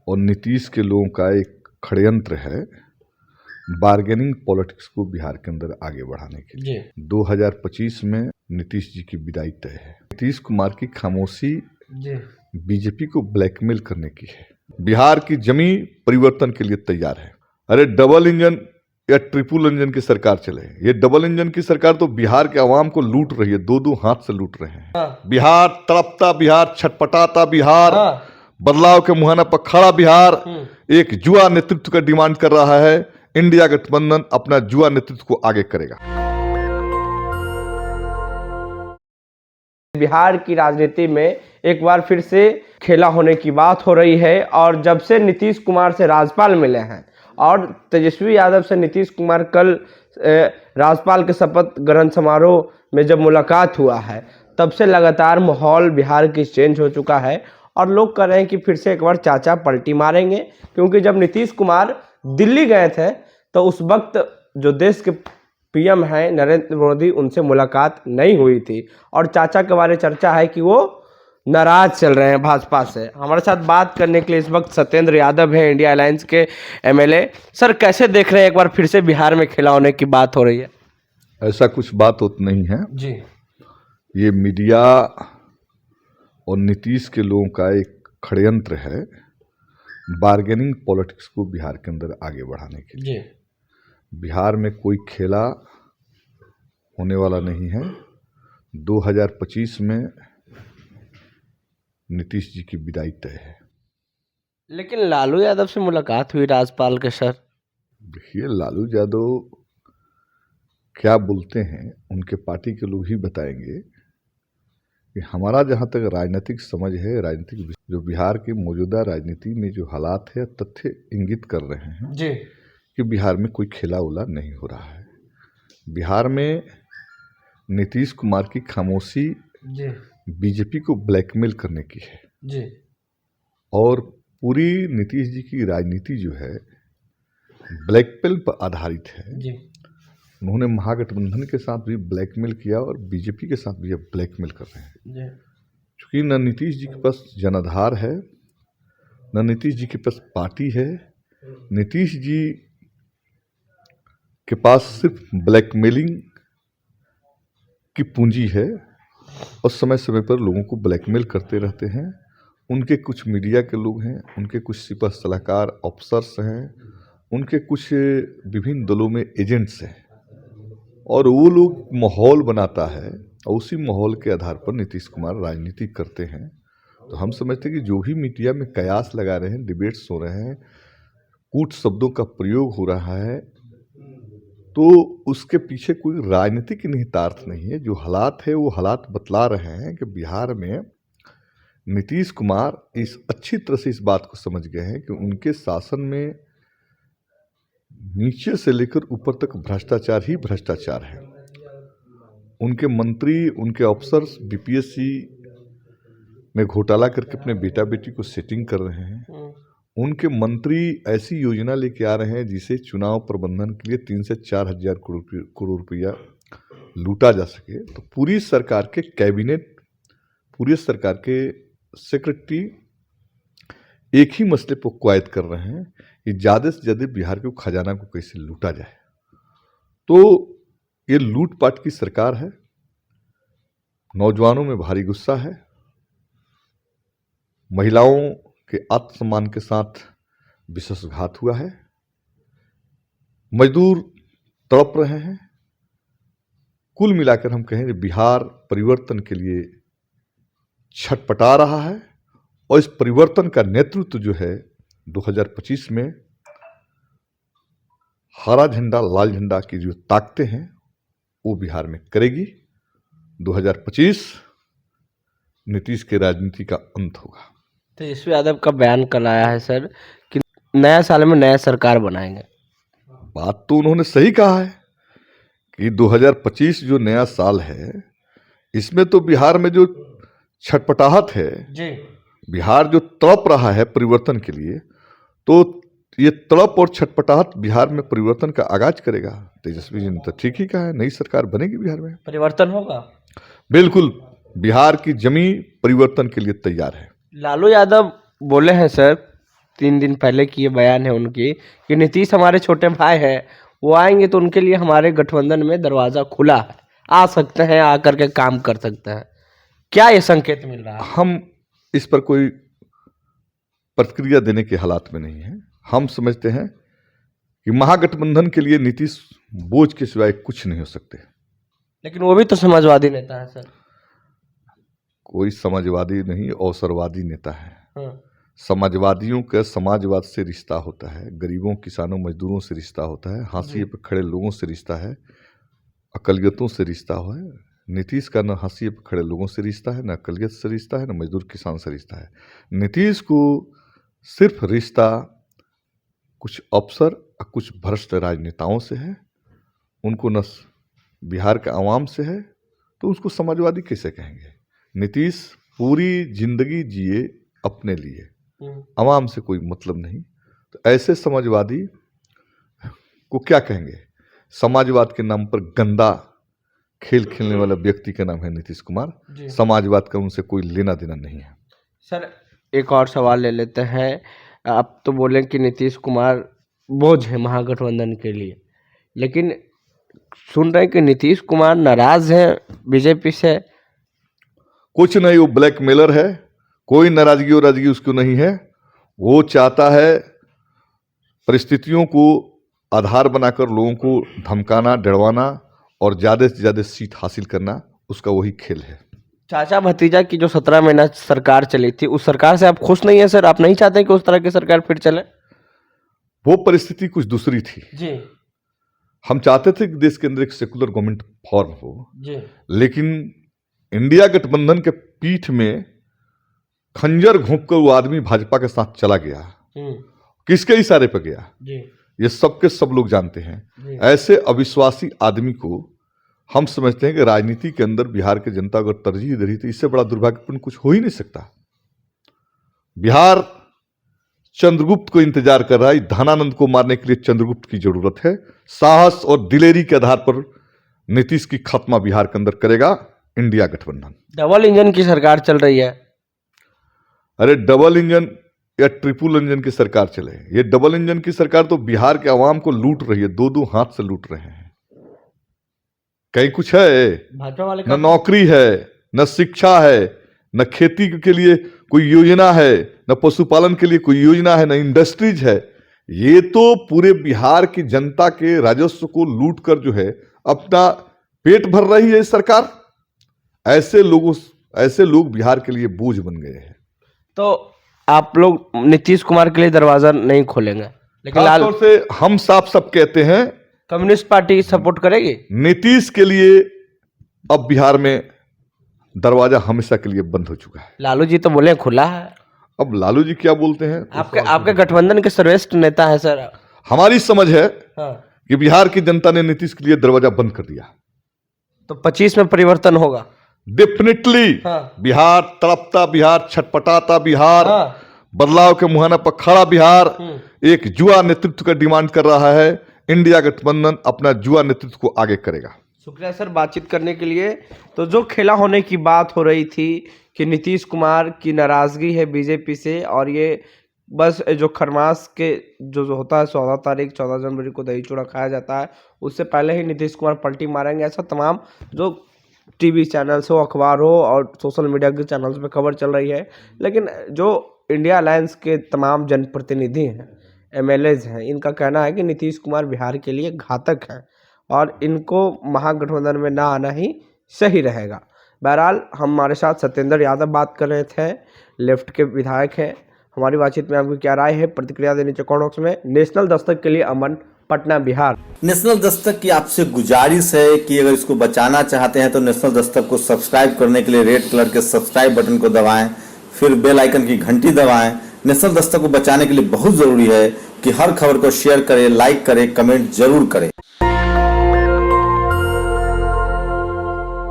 और नीतीश के लोगों का एक षड्यंत्र है बार्गेनिंग पॉलिटिक्स को बिहार के अंदर आगे बढ़ाने के लिए। 2025 में नीतीश जी की विदाई तय है। नीतीश कुमार की खामोशी बीजेपी को ब्लैकमेल करने की है। बिहार की जमीन परिवर्तन के लिए तैयार है। अरे डबल इंजन या ट्रिपल इंजन की सरकार चले, ये डबल इंजन की सरकार तो बिहार के आवाम को लूट रही है, दो हाथ से लूट रहे हैं। बिहार तड़पता, बिहार छटपटाता, बिहार बदलाव के मुहाने पर खड़ा बिहार एक जुआ नेतृत्व का डिमांड कर रहा है। इंडिया गठबंधन अपना जुआ नेतृत्व को आगे करेगा। बिहार की राजनीति में एक बार फिर से खेला होने की बात हो रही है और जब से नीतीश कुमार से राज्यपाल मिले हैं और तेजस्वी यादव से नीतीश कुमार कल राज्यपाल के शपथ ग्रहण समारोह में जब मुलाकात हुआ है, तब से लगातार माहौल बिहार की चेंज हो चुका है और लोग कह रहे हैं कि फिर से एक बार चाचा पलटी मारेंगे, क्योंकि जब नीतीश कुमार दिल्ली गए थे तो उस वक्त जो देश के पीएम हैं नरेंद्र मोदी, उनसे मुलाकात नहीं हुई थी और चाचा के बारे में चर्चा है कि वो नाराज चल रहे हैं भाजपा से। हमारे साथ बात करने के लिए इस वक्त सत्येंद्र यादव हैं, इंडिया अलायंस के एमएलए। सर, कैसे देख रहे हैं, एक बार फिर से बिहार में खेला होने की बात हो रही है? ऐसा कुछ बात होती नहीं है जी। ये मीडिया और नीतीश के लोगों का एक षड्यंत्र है बार्गेनिंग पॉलिटिक्स को बिहार के अंदर आगे बढ़ाने के लिए। बिहार में कोई खेला होने वाला नहीं है। 2025 में नीतीश जी की विदाई तय है। लेकिन लालू यादव से मुलाकात हुई राज्यपाल के। सर देखिए, लालू यादव क्या बोलते हैं उनके पार्टी के लोग ही बताएंगे कि हमारा जहाँ तक राजनीतिक समझ है, राजनीतिक जो बिहार की मौजूदा राजनीति में जो हालात है, तथ्य इंगित कर रहे हैं जी कि बिहार में कोई खेला उला नहीं हो रहा है। बिहार में नीतीश कुमार की खामोशी बीजेपी को ब्लैकमेल करने की है जी। और पूरी नीतीश जी की राजनीति जो है ब्लैकमेल पर आधारित है जी। उन्होंने महागठबंधन के साथ भी ब्लैकमेल किया और बीजेपी के साथ भी अब ब्लैकमेल कर रहे हैं। क्योंकि न नीतीश जी के पास जनाधार है, न नीतीश जी के पास पार्टी है। नीतीश जी के पास सिर्फ ब्लैकमेलिंग की पूंजी है और समय समय पर लोगों को ब्लैकमेल करते रहते हैं। उनके कुछ मीडिया के लोग हैं, उनके कुछ सिपह सलाहकार अफसर्स हैं, उनके कुछ विभिन्न दलों में एजेंट्स हैं और वो लोग माहौल बनाता है और उसी माहौल के आधार पर नीतीश कुमार राजनीति करते हैं। तो हम समझते हैं कि जो भी मीडिया में कयास लगा रहे हैं, डिबेट्स हो रहे हैं, कूट शब्दों का प्रयोग हो रहा है, तो उसके पीछे कोई राजनीतिक निहितार्थ नहीं है। जो हालात है वो हालात बतला रहे हैं कि बिहार में नीतीश कुमार इस अच्छी तरह से इस बात को समझ गए हैं कि उनके शासन में नीचे से लेकर ऊपर तक भ्रष्टाचार ही भ्रष्टाचार है। उनके मंत्री, उनके अफसर्स बीपीएससी में घोटाला करके अपने बेटा बेटी को सेटिंग कर रहे हैं। उनके मंत्री ऐसी योजना लेके आ रहे हैं जिसे चुनाव प्रबंधन के लिए 3 से 4 हजार करोड़ रुपया लूटा जा सके। तो पूरी सरकार के कैबिनेट, पूरी सरकार के सेक्रेटरी एक ही मसले पर क्वायत कर रहे हैं कि ज़्यादा से ज़्यादा बिहार के खजाना को कैसे लूटा जाए। तो ये लूटपाट की सरकार है। नौजवानों में भारी गुस्सा है, महिलाओं के आत्मसम्मान के साथ विश्वासघात हुआ है, मजदूर तड़प रहे हैं। कुल मिलाकर हम कहें कि बिहार परिवर्तन के लिए छटपटा रहा है और इस परिवर्तन का नेतृत्व जो है 2025 में हरा झंडा लाल झंडा की जो ताकतें हैं वो बिहार में करेगी। 2025 नीतीश के राजनीति का अंत होगा। तेजस्वी यादव का बयान कल आया है सर कि नया साल में नया सरकार बनाएंगे। बात तो उन्होंने सही कहा है कि 2025 जो नया साल है, इसमें तो बिहार में जो छटपटाहट है जी, बिहार जो तड़प रहा है परिवर्तन के लिए, तो ये तड़प और छटपटाहट बिहार में परिवर्तन का आगाज करेगा। तेजस्वी जी ने तो ठीक ही कहा है, नई सरकार बनेगी बिहार में, परिवर्तन होगा। बिल्कुल बिहार की जमीन परिवर्तन के लिए तैयार है। लालू यादव बोले हैं सर 3 दिन पहले की ये बयान है उनकी कि नीतीश हमारे छोटे भाई हैं, वो आएंगे तो उनके लिए हमारे गठबंधन में दरवाज़ा खुला है, आ सकते हैं, आकर के काम कर सकते हैं। क्या ये संकेत मिल रहा है? हम इस पर कोई प्रतिक्रिया देने के हालात में नहीं है। हम समझते हैं कि महागठबंधन के लिए नीतीश बोझ के सिवाय कुछ नहीं हो सकते। लेकिन वो भी तो समाजवादी नेता है सर। कोई समाजवादी नहीं, अवसरवादी नेता है। हाँ। समाजवादियों का समाजवाद से रिश्ता होता है, गरीबों किसानों मजदूरों से रिश्ता होता है, हाशिए पर खड़े लोगों से रिश्ता है, अकलियतों से रिश्ता है। नीतीश का न हाशिए पर खड़े लोगों से रिश्ता है, न अकलियत से रिश्ता है, न मजदूर किसान से रिश्ता है। नीतीश को सिर्फ रिश्ता कुछ अफसर और कुछ भ्रष्ट राजनेताओं से है। उनको न बिहार के आवाम से है, तो उसको समाजवादी कैसे कहेंगे? नीतीश पूरी जिंदगी जिए अपने लिए, आवाम से कोई मतलब नहीं, तो ऐसे समाजवादी को क्या कहेंगे? समाजवाद के नाम पर गंदा खेल खेलने वाला व्यक्ति का नाम है नीतीश कुमार। समाजवाद का उनसे कोई लेना देना नहीं है। सर एक और सवाल ले लेते हैं। आप तो बोलें कि नीतीश कुमार बोझ है महागठबंधन के लिए, लेकिन सुन रहे हैं कि नीतीश कुमार नाराज है बीजेपी से। कुछ नहीं, वो ब्लैकमेलर है। कोई नाराजगी वराजगी उसको नहीं है। वो चाहता है परिस्थितियों को आधार बनाकर लोगों को धमकाना, डरवाना और ज़्यादा से ज़्यादा सीट हासिल करना, उसका वही खेल है। चाचा भतीजा की जो 17 महीना सरकार चली थी, उस सरकार से आप खुश नहीं है सर? आप नहीं चाहते कि उस तरह की सरकार फिर चले? वो परिस्थिति कुछ दूसरी थी जी। हम चाहते थे कि देश के अंदर एक सेकुलर गवर्नमेंट फॉर्म हो जी। लेकिन इंडिया गठबंधन के पीठ में खंजर घोंपकर वो आदमी भाजपा के साथ चला गया। किसके इशारे पर गया? जी। ये सबके सब लोग जानते हैं। ऐसे अविश्वासी आदमी को हम समझते हैं कि राजनीति के अंदर बिहार की जनता अगर तरजीह दे रही तो इससे बड़ा दुर्भाग्यपूर्ण कुछ हो ही नहीं सकता। बिहार चंद्रगुप्त को इंतजार कर रहा है। धनानंद को मारने के लिए चंद्रगुप्त की जरूरत है। साहस और दिलेरी के आधार पर नीतीश की खात्मा बिहार के अंदर करेगा इंडिया गठबंधन। डबल इंजन की सरकार चल रही है। अरे डबल इंजन या ट्रिपल इंजन की सरकार चले, ये डबल इंजन की सरकार तो बिहार के आवाम को लूट रही है, दो दो हाथ से लूट रहे हैं। कहीं कुछ है? भाजपा वाले न नौकरी है, न शिक्षा है, न खेती के लिए कोई योजना है, न पशुपालन के लिए कोई योजना है, न इंडस्ट्रीज है। ये तो पूरे बिहार की जनता के राजस्व को लूट कर जो है अपना पेट भर रही है सरकार। ऐसे लोग बिहार के लिए बोझ बन गए हैं। तो आप लोग नीतीश कुमार के लिए दरवाजा नहीं खोलेंगे, लेकिन लाल खासतौर से हम साफ कहते हैं कम्युनिस्ट पार्टी सपोर्ट करेगी नीतीश के लिए। अब बिहार में दरवाजा हमेशा के लिए बंद हो चुका है। लालू जी तो बोले खुला है। अब लालू जी क्या बोलते हैं? आपके गठबंधन के सर्वश्रेष्ठ नेता है सर। हमारी समझ है हाँ। कि बिहार की जनता ने नीतीश के लिए दरवाजा बंद कर दिया, तो 25 में परिवर्तन होगा डेफिनेटली। हाँ। बिहार तड़पता, बिहार छटपटाता, बिहार हाँ। बदलाव के मुहाना पर खड़ा बिहार एक जुआ नेतृत्व का डिमांड कर रहा है। इंडिया गठबंधन अपना जुआ नेतृत्व को आगे करेगा। शुक्रिया सर बातचीत करने के लिए। तो जो खेला होने की बात हो रही थी कि नीतीश कुमार की नाराजगी है बीजेपी से, और ये बस जो खरमास के जो होता है 14 जनवरी को दही चूड़ा खाया जाता है, उससे पहले ही नीतीश कुमार पलटी मारेंगे, ऐसा तमाम जो टीवी चैनल्स हो, अखबार हो और सोशल मीडिया के चैनल्स पे खबर चल रही है। लेकिन जो इंडिया अलायंस के तमाम जनप्रतिनिधि हैं, एमएलएज हैं, इनका कहना है कि नीतीश कुमार बिहार के लिए घातक हैं और इनको महागठबंधन में ना आना ही सही रहेगा। बहरहाल हमारे साथ सत्येंद्र यादव बात कर रहे थे, लेफ्ट के विधायक हैं। हमारी बातचीत में आपकी क्या राय है, प्रतिक्रिया देने नीचे कमेंट बॉक्स में। नेशनल दस्तक के लिए अमन, पटना, बिहार। नेशनल दस्तक की आपसे गुजारिश है कि अगर इसको बचाना चाहते हैं तो नेशनल दस्तक को सब्सक्राइब करने के लिए रेड कलर के सब्सक्राइब बटन को दबाएं, फिर बेल आइकन की घंटी दबाएं। नेशनल दस्तक को बचाने के लिए बहुत जरूरी है कि हर खबर को शेयर करें, लाइक करें, कमेंट जरूर करें।